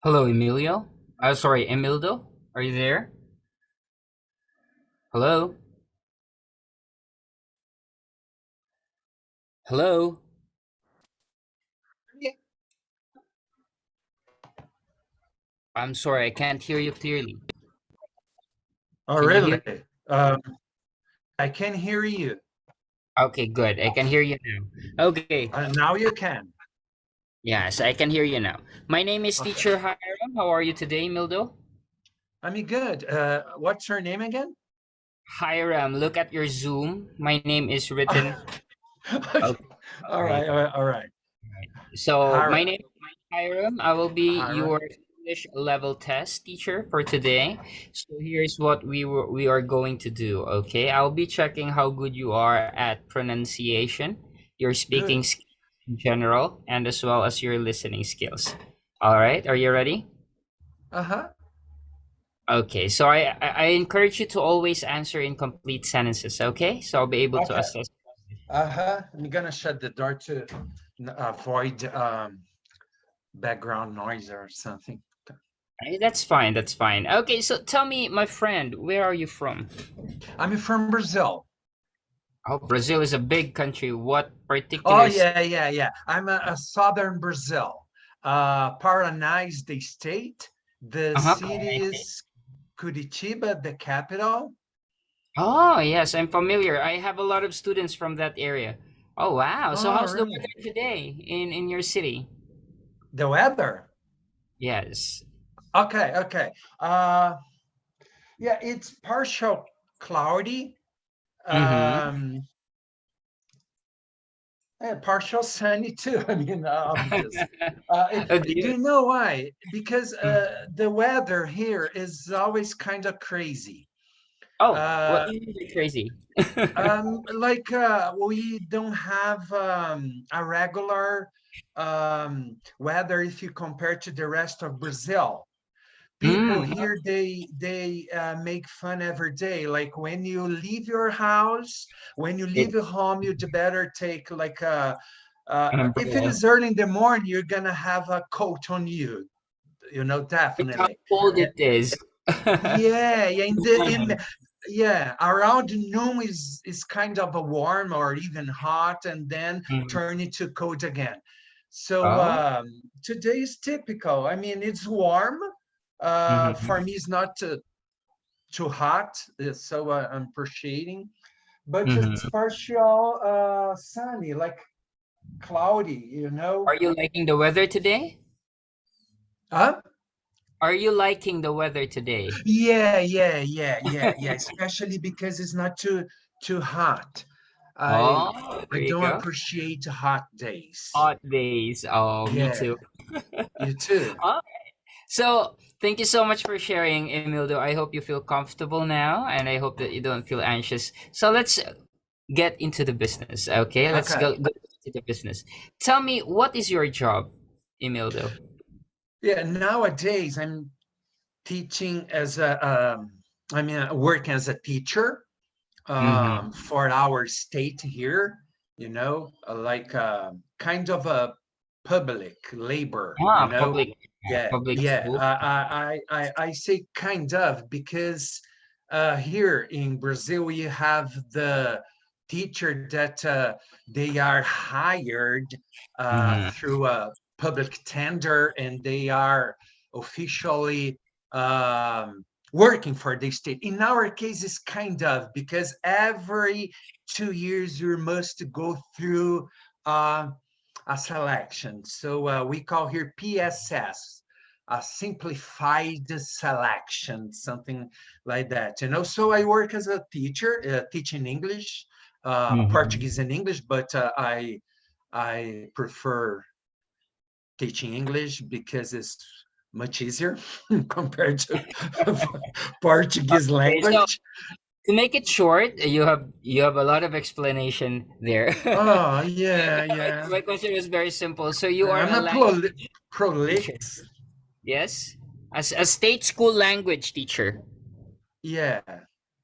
Hello, Emilio. Sorry, Emildo. Are you there? Hello? Hello? Yeah. I'm sorry, I can't hear you clearly. Oh, Can you really? hear? Um, I can hear you. Okay, good. I can hear you now. Okay. Now you can. Yes, I can hear you now. My name is Okay. Teacher Hiram. How are you today, Emildo? I mean, good. What's her name again? Hiram, look at your Zoom. My name is written. Okay. Okay, All great. right. All right. All right. So, my Hira. name is Hiram. I will be Hira. your English level test teacher for today. So, here's what we are going to do, okay? I'll be checking how good you are at pronunciation, your speaking Good. skills in general, and as well as your listening skills. All right, are you ready? Uh-huh. Okay, so I encourage you to always answer in complete sentences, okay? So I'll be able to Okay. assess. Uh-huh. I'm gonna shut the door to avoid background noise or something. That's fine, that's fine. Okay, so tell me, my friend, where are you from? I'm from Brazil. Oh, Brazil is a big country. What Oh, particular yeah, yeah, yeah. I'm a southern Brazil. Paraná is the state. The uh-huh. city is Curitiba, the capital. Oh, yes, I'm familiar. I have a lot of students from that area. Oh, wow. So Oh, how's the weather really? today in your city? The weather. Yes. Okay, okay. Uh, yeah, it's partial cloudy. Mm-hmm. Um, partial sunny too. I mean, obvious. Oh, do Do you? you know why? Because Mm. the weather here is always kind of crazy. Oh, what Uh, do you mean by crazy? like we don't have a regular weather if you compare to the rest of Brazil. People Mm. here they make fun every day. Like when you leave your house, when you leave your It's home, you'd better take like a an if it umbrella. is early in the morning, you're gonna have a coat on you. You know, It's how definitely. cold it is. Yeah, yeah. In Morning. yeah, around noon is kind of a warm or even hot, and then Mm. turn into cold again. So Oh. today is typical. I mean, it's warm. For Mm-hmm. me, it's not too hot, so I'm appreciating. But it's Mm-hmm. partial sunny, like cloudy. Are you liking the weather today? Huh? Are you liking the weather today? Yeah, yeah, yeah, yeah, yeah. Especially because it's not too hot. I Oh, I there you don't go. appreciate hot days. Hot days. Oh, me Yeah, too. you too. Oh, so thank you so much for sharing, Emildo. I hope you feel comfortable now, and I hope that you don't feel anxious. So let's get into the business. Okay, let's Okay. go to the business. Tell me, what is your job, Emildo? Yeah, nowadays I'm teaching as I mean, I work as a teacher Mm-hmm. for our state here, like kind of a public labor, Ah, public, Yeah, public yeah. school. I say kind of because here in Brazil we have the teacher that they are hired Mm-hmm. through a public tender and they are officially working for the state. In our case, it's kind of because every 2 years you must go through uh, a selection. So we call here PSS, a simplified selection, something like that. So I work as a teacher, teaching English, Mm-hmm. Portuguese and English, but I prefer teaching English because it's much easier compared to Portuguese Okay, so language. to make it short, you have a lot of explanation there. Oh, yeah, yeah. My question was very simple. So you are I'm a a language teacher, prolix. yes? As a state school language teacher. Yeah,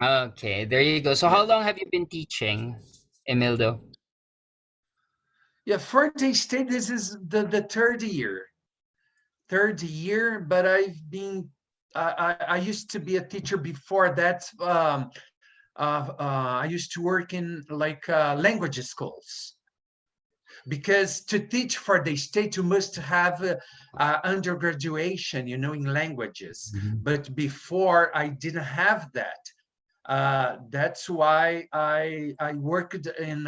Okay, there you go. So how yeah. long have you been teaching, Emildo? Yeah, for the state, this is the third year. third year, but I used to be a teacher before that. I used to work in like language schools, because to teach for the state you must have undergraduation, in languages. Mhm. But before I didn't have that. That's why I worked in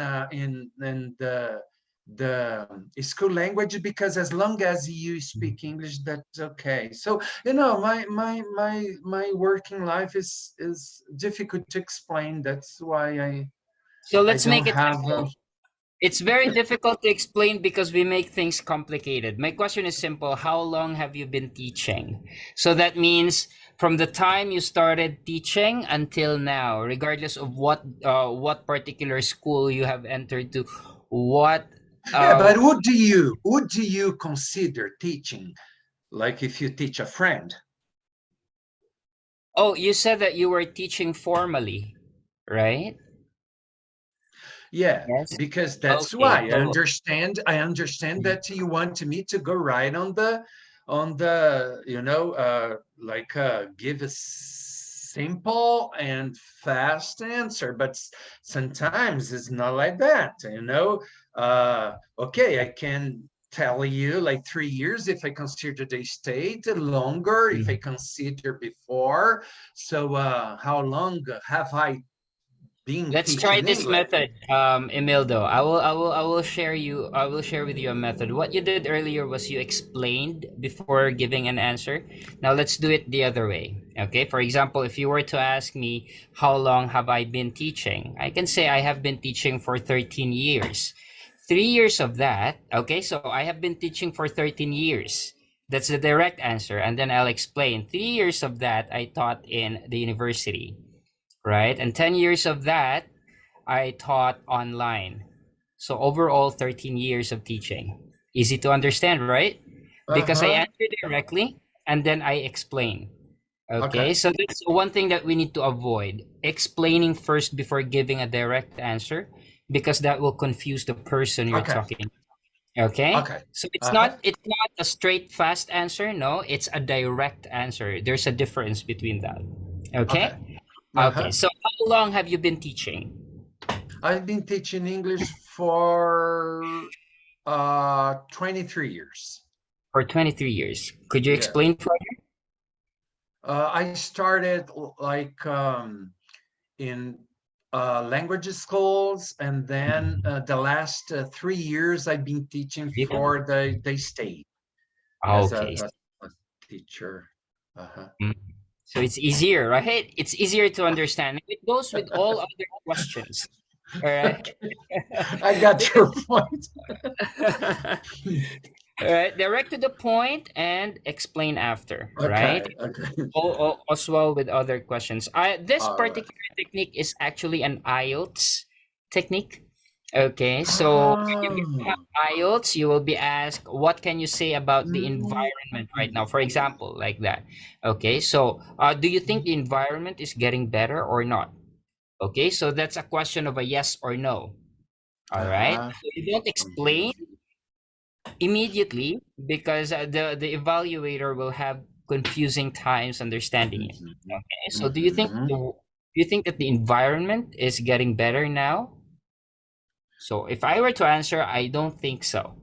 the school language, because as long as you speak English, that's okay. So my working life is difficult to explain. That's why So I let's don't make it have. simple. It's very difficult to explain because we make things complicated. My question is simple. How long have you been teaching? So that means from the time you started teaching until now, regardless of what particular school you have entered to, what Yeah, uh but would you consider teaching, like if you teach a friend? oh, you said that you were teaching formally, right? Yeah, Yes. because that's Okay. why So I understand that you want me to go right on the like give a simple and fast answer, but sometimes it's not like that. Okay, I can tell you like 3 years if I consider the state, longer if I mhm. consider before. So how long have I been Let's try teaching this English? method, Emildo. I will share with you a method. What you did earlier was you explained before giving an answer. Now let's do it the other way. Okay. For example, if you were to ask me, how long have I been teaching? I can say I have been teaching for 13 years. 3 years of that. Okay. So I have been teaching for 13 years. That's the direct answer. And then I'll explain 3 years of that I taught in the university, right? And 10 years of that, I taught online. So overall, 13 years of teaching. Easy to understand, right? Because I Uh-huh. answer directly and then I explain. Okay. Okay, so that's one thing that we need to avoid, explaining first before giving a direct answer, because that will confuse the person you're Okay. talking. Okay, Okay. so it's Uh-huh. not a straight fast answer. No, it's a direct answer. There's a difference between that. Okay. Okay. Okay, Uh-huh. so how long have you been teaching? I've been teaching English for 23 years. For 23 years. Could you Yeah. explain further? I started like in language schools, and then Mhm. the last 3 years I've been teaching You can. for the state as Okay. a teacher. Uh-huh. Mm. So it's easier, right? It's easier to understand. It goes with all other questions. All right. Okay. I got Because your point. all right, direct to the point and explain after, right? Okay. Okay. As well with other questions. This All right. particular technique is actually an IELTS technique. Okay, so when you have Oh. IELTS, you will be asked, what can you say about the Mm. environment right now? For example, like that. Okay, so do you think the environment is getting better or not? Okay, so that's a question of a yes or no. All right, Uh-huh. so you don't Mhm. explain immediately because the evaluator will have confusing times understanding it. Mhm. Okay, so Mhm. do you think that the environment is getting better now? So if I were to answer, I don't think so,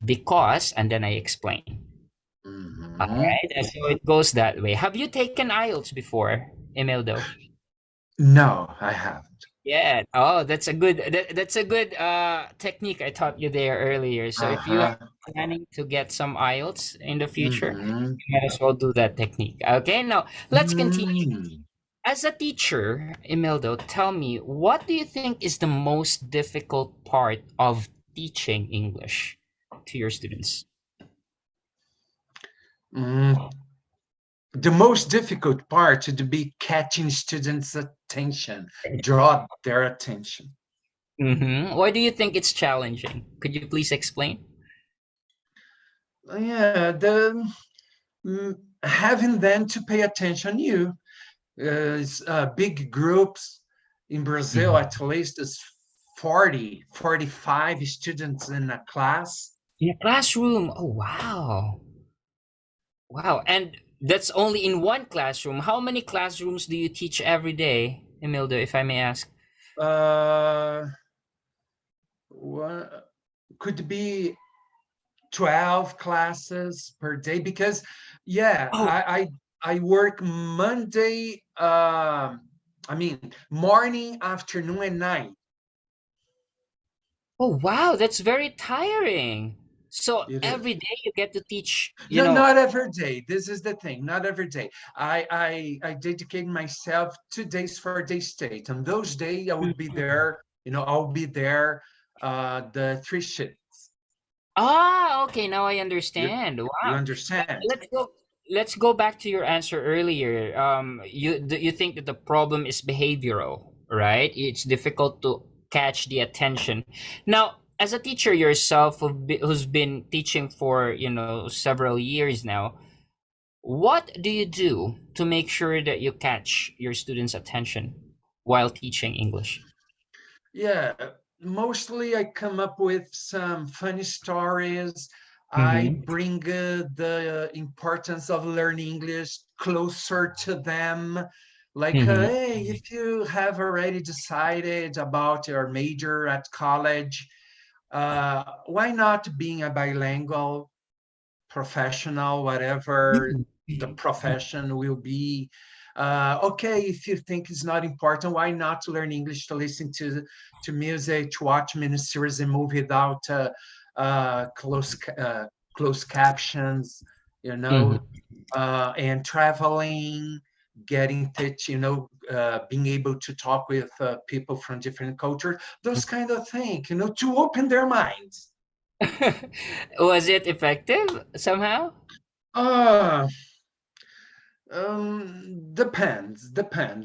because and then I explain. All Mhm. right, and so it goes that way. Have you taken IELTS before, Imeldo? No, I haven't. Yeah. Oh, that's a good technique I taught you there earlier. So if you are Uh-huh. planning to get some IELTS in the future, Mhm. you might as well do that technique. Okay, now let's continue. Mm. As a teacher, Imeldo, tell me, what do you think is the most difficult part of teaching English to your students? Mm. The most difficult part would be catching students' attention, draw their attention. Why do you think it's challenging? Could you please explain? Yeah, having them to pay attention. Big groups in Brazil, Mhm. at least is 40, 45 students in a class. In a classroom. Oh, wow. Wow. And that's only in one classroom. How many classrooms do you teach every day, Emildo, if I may ask? Uh, what could be 12 classes per day because yeah, Oh, I work Monday, I mean morning, afternoon, and night. oh wow, that's very tiring. So It every is. day you get to teach, No, not every day. This is the thing. Not every day. I dedicate myself 2 days for day state. On those days, I would be there. I'll be there. The three shifts. Ah, okay, now I You understand. you Wow. understand? Let's go back to your answer earlier. You think that the problem is behavioral, right? It's difficult to catch the attention. Now, as a teacher yourself who's been teaching for, several years now, what do you do to make sure that you catch your students' attention while teaching English? Yeah, mostly I come up with some funny stories. I Mm-hmm. bring the importance of learning English closer to them. Like, Mm-hmm. hey, if you have already decided about your major at college, why not being a bilingual professional, whatever the profession will be. Okay, if you think it's not important, why not learn English to listen to music, to watch miniseries and movie without closed captions, you Mm-hmm. know, and traveling, getting touch, being able to talk with people from different cultures, those kind of things, to open their minds. Was it effective somehow? Uh, depends.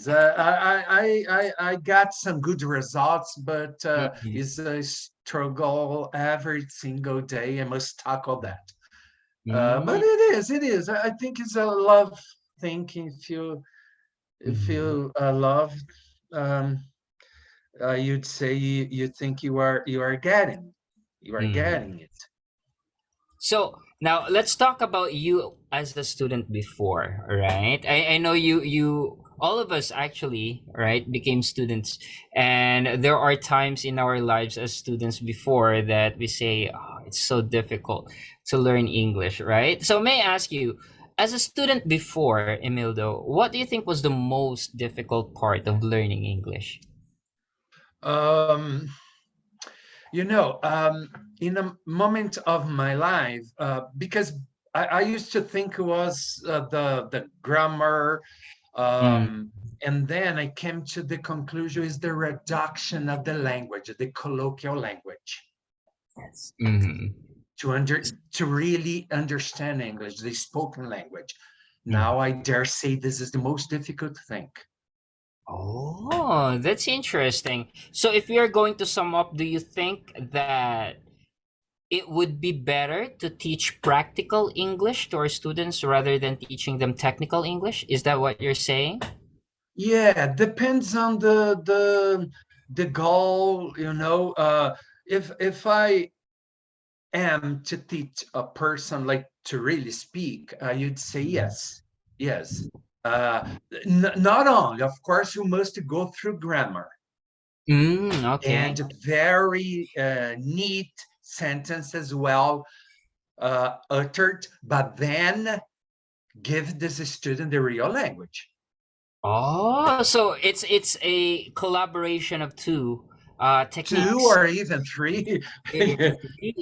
I got some good results, but Mhm. it's a struggle every single day. I must tackle that. But Mm, it is. I think it's a love thing. If you mhm, love, um, you'd say you think you are getting mhm. it. So now let's talk about you as a student before, right? I know you all of us actually, right, became students, and there are times in our lives as students before that we say, oh, it's so difficult to learn English, right? So may I ask you, as a student before, Emildo, what do you think was the most difficult part of learning English? Um, in a moment of my life, because I used to think it was the grammar, Mm, um, and then I came to the conclusion is the reduction of the language, the colloquial language, yes. Mhm. to really understand English, the spoken language. Now Mhm. I dare say this is the most difficult thing. Oh, that's interesting. So if we are going to sum up, do you think that it would be better to teach practical English to our students rather than teaching them technical English? Is that what you're saying? Yeah, depends on the goal. If I am to teach a person like to really speak, you'd say yes, yes. Not only, of course, you must go through grammar and Okay. very neat sentence as well, uttered, but then give this student the real language. Oh, so it's a collaboration of two Two techniques. or even three.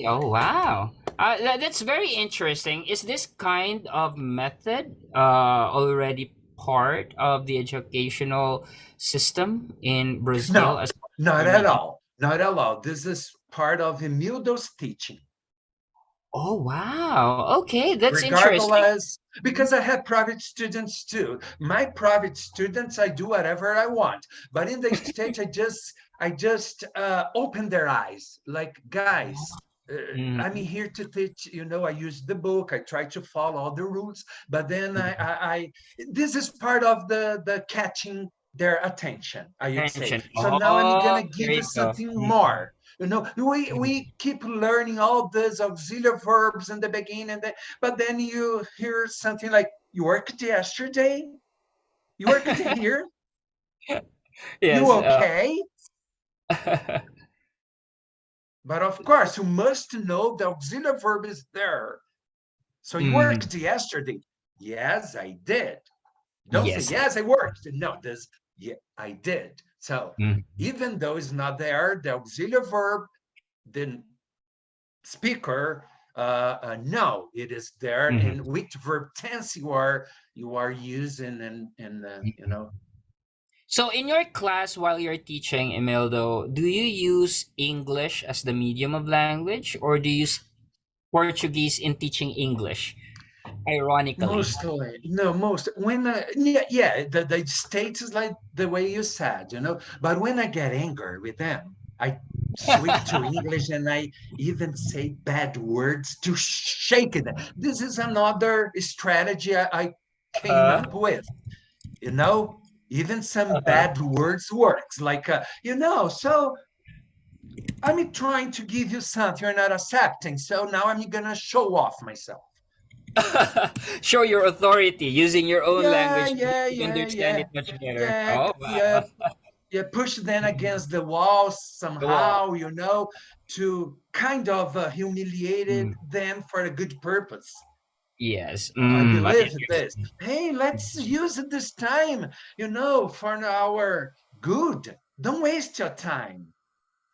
Oh, wow. That's very interesting. Is this kind of method already part of the educational system in Brazil No, as not you at mentioned? all. Not at all. This is part of Emildo's teaching. Oh, wow. Okay, that's interesting. Regardless, because I have private students too. My private students, I do whatever I want. But in the stage, I just open their eyes. Like, guys, I'm Mhm. here to teach. I use the book. I try to follow all the rules. But then this is part of the catching their attention, I would say. Attention. So now I'm Oh, gonna there give you you go. something Mhm. more. You know, we keep learning all these auxiliary verbs in the beginning, but then you hear something like, you worked yesterday? You worked here? You Yes. okay? But of course, you must know the auxiliary verb is there. So you mm, worked yesterday? Yes, I did. Don't say, yes. yes, I worked. No, this, yeah, I did. So Mm, even though it's not there, the auxiliary verb, the speaker, no, it is there. mhm, And which verb tense you are using, and you mhm. know, So in your class while you're teaching, Imeldo, do you use English as the medium of language or do you use Portuguese in teaching English? Ironically. mostly, no, most when yeah, the state is like the way you said, you know. But when I get angry with them, I switch to English, and I even say bad words to shake it. This is another strategy I came Uh, up with, you know. Even some uh, bad words works, like you know. So I'm trying to give you something you're not accepting. So now I'm gonna show off myself. show your authority using your own Yeah, language so yeah, you yeah, understand yeah, it much better. yeah, Oh, yeah, wow. yeah. Push them against the wall The wall. somehow, you know, to kind of humiliate Mm, them for a good purpose. yes. I Mm, I believe this. understand. Hey, let's use it this time, you know, for our good. Don't waste your time.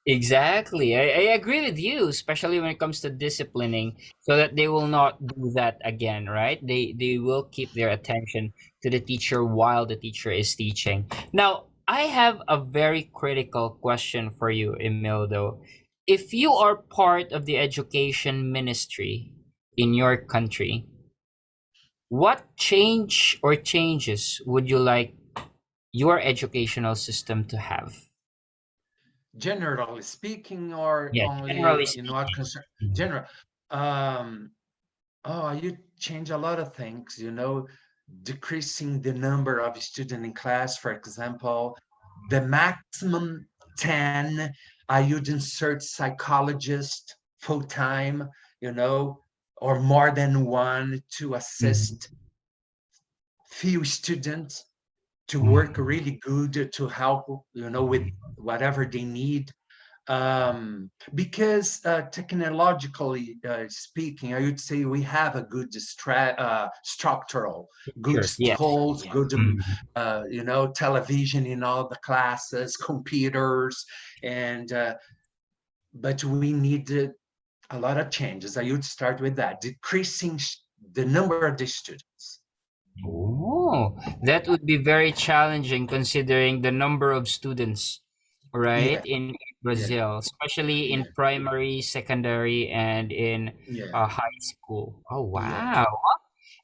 Exactly. I agree with you, especially when it comes to disciplining, so that they will not do that again, right? They will keep their attention to the teacher while the teacher is teaching. Now, I have a very critical question for you, Emildo. If you are part of the education ministry in your country, what change or changes would you like your educational system to have? Generally speaking, or Yeah, generally only in what speaking. concern general. Um, oh, you change a lot of things, you know, decreasing the number of students in class, for example, the maximum 10, I would insert psychologist full time, you know, or more than one to Mhm. assist few students to work Mhm. really good to help, you know, with whatever they need. Because technologically speaking, I would say we have a good structural, good Sure. Yes. schools, good, Mhm. you know, television in all the classes, computers, and but we need a lot of changes. I would start with that, decreasing the number of the students. Oh, that would be very challenging considering the number of students, right, Yeah, in yeah, Brazil, especially in yeah, primary, secondary, and in yeah, high school. Oh, yeah. wow.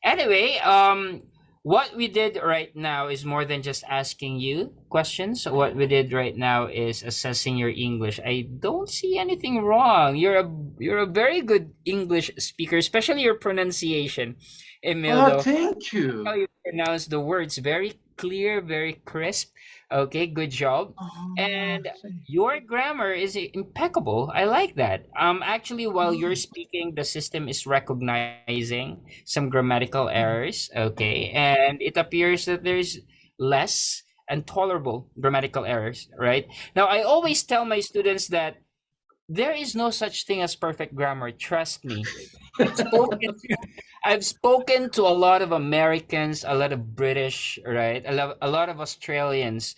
Anyway, what we did right now is more than just asking you questions. What we did right now is assessing your English. I don't see anything wrong. You're a very good English speaker, especially your pronunciation, Oh, Emildo. thank How you. you pronounce the words, very clear, very crisp. Okay, good job. Oh, And thank your grammar is impeccable. I like that. Actually, while you're you. speaking, the system is recognizing some grammatical errors. Okay, and it appears that there's less and tolerable grammatical errors. Right now, I always tell my students that there is no such thing as perfect grammar. Trust me. I've spoken I've spoken to a lot of Americans, a lot of British, right? A lot of Australians,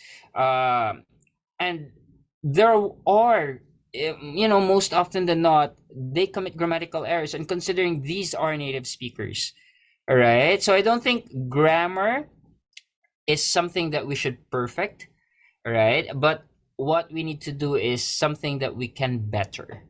and there are, most often than not, they commit grammatical errors. And considering these are native speakers, all right. So I don't think grammar is something that we should perfect, right? But what we need to do is something that we can better.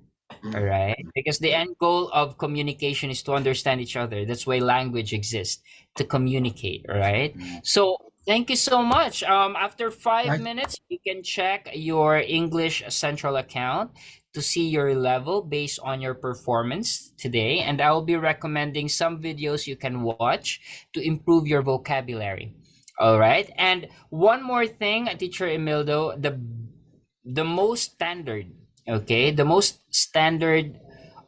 All Mm. right. Because the end goal of communication is to understand each other. That's why language exists, to communicate. All right. Mm. So thank you so much. After five I, minutes, you can check your English Central account to see your level based on your performance today. And I will be recommending some videos you can watch to improve your vocabulary. All right. And one more thing, Teacher Emildo, the most standard. Okay, the most standard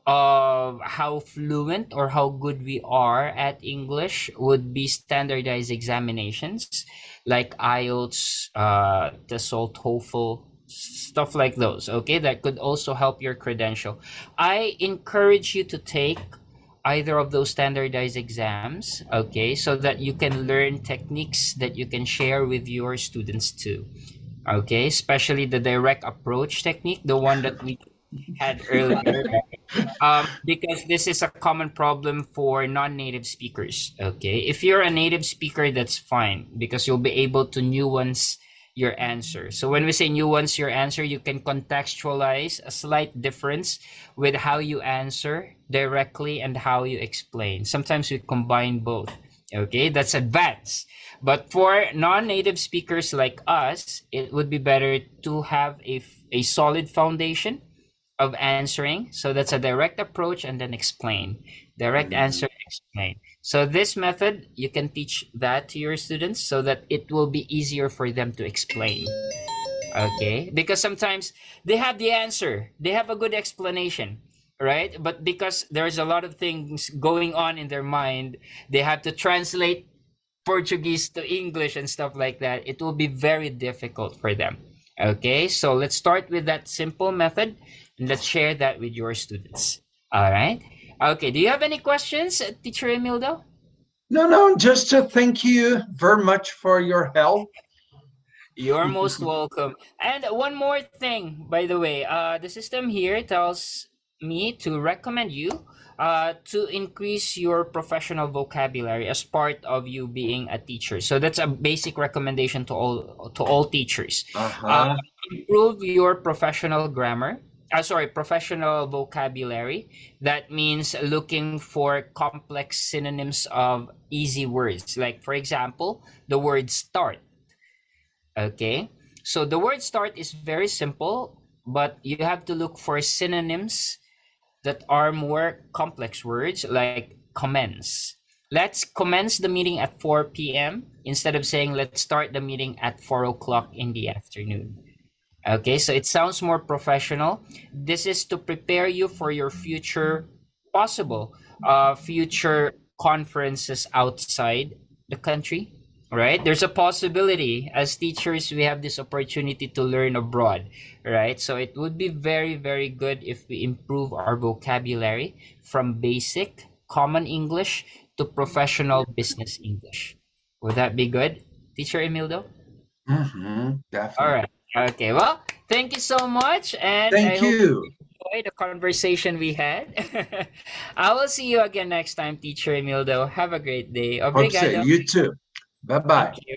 of how fluent or how good we are at English would be standardized examinations like IELTS, TESOL, TOEFL, stuff like those. Okay, that could also help your credential. I encourage you to take either of those standardized exams, okay, so that you can learn techniques that you can share with your students too. Okay, especially the direct approach technique, the one that we had earlier, because this is a common problem for non-native speakers. Okay, if you're a native speaker, that's fine because you'll be able to nuance your answer. So when we say nuance your answer, you can contextualize a slight difference with how you answer directly and how you explain. Sometimes we combine both. Okay, that's advanced. But for non-native speakers like us, it would be better to have a solid foundation of answering. So that's a direct approach and then explain. Direct Mhm. answer, explain. So this method, you can teach that to your students so that it will be easier for them to explain. Okay? Because sometimes they have the answer, they have a good explanation, right? But because there's a lot of things going on in their mind, they have to translate Portuguese to English and stuff like that, it will be very difficult for them. Okay, so let's start with that simple method and let's share that with your students. All right. Okay, do you have any questions, Teacher Emildo? No, no, just to thank you very much for your help. You're most welcome. And one more thing, by the way, the system here tells me to recommend you to increase your professional vocabulary as part of you being a teacher. So that's a basic recommendation to all teachers. Uh, Uh-huh. Improve your professional grammar. Sorry, professional vocabulary. That means looking for complex synonyms of easy words. Like, for example, the word start. Okay, so the word start is very simple, but you have to look for synonyms that are more complex words like commence. Let's commence the meeting at 4 p.m. instead of saying let's start the meeting at 4 o'clock in the afternoon. Okay, so it sounds more professional. This is to prepare you for your future possible future conferences outside the country, right? There's a possibility as teachers we have this opportunity to learn abroad, right? So it would be very, very good if we improve our vocabulary from basic common English to professional business English. Would that be good, Teacher Emildo? All Definitely. right. Okay. Well, thank you so much, and I Thank hope you you. enjoyed the conversation we had. I will see you again next time, Teacher Emildo. Have a great day. Hope so. Obrigado. You too. Bye-bye. Thank you.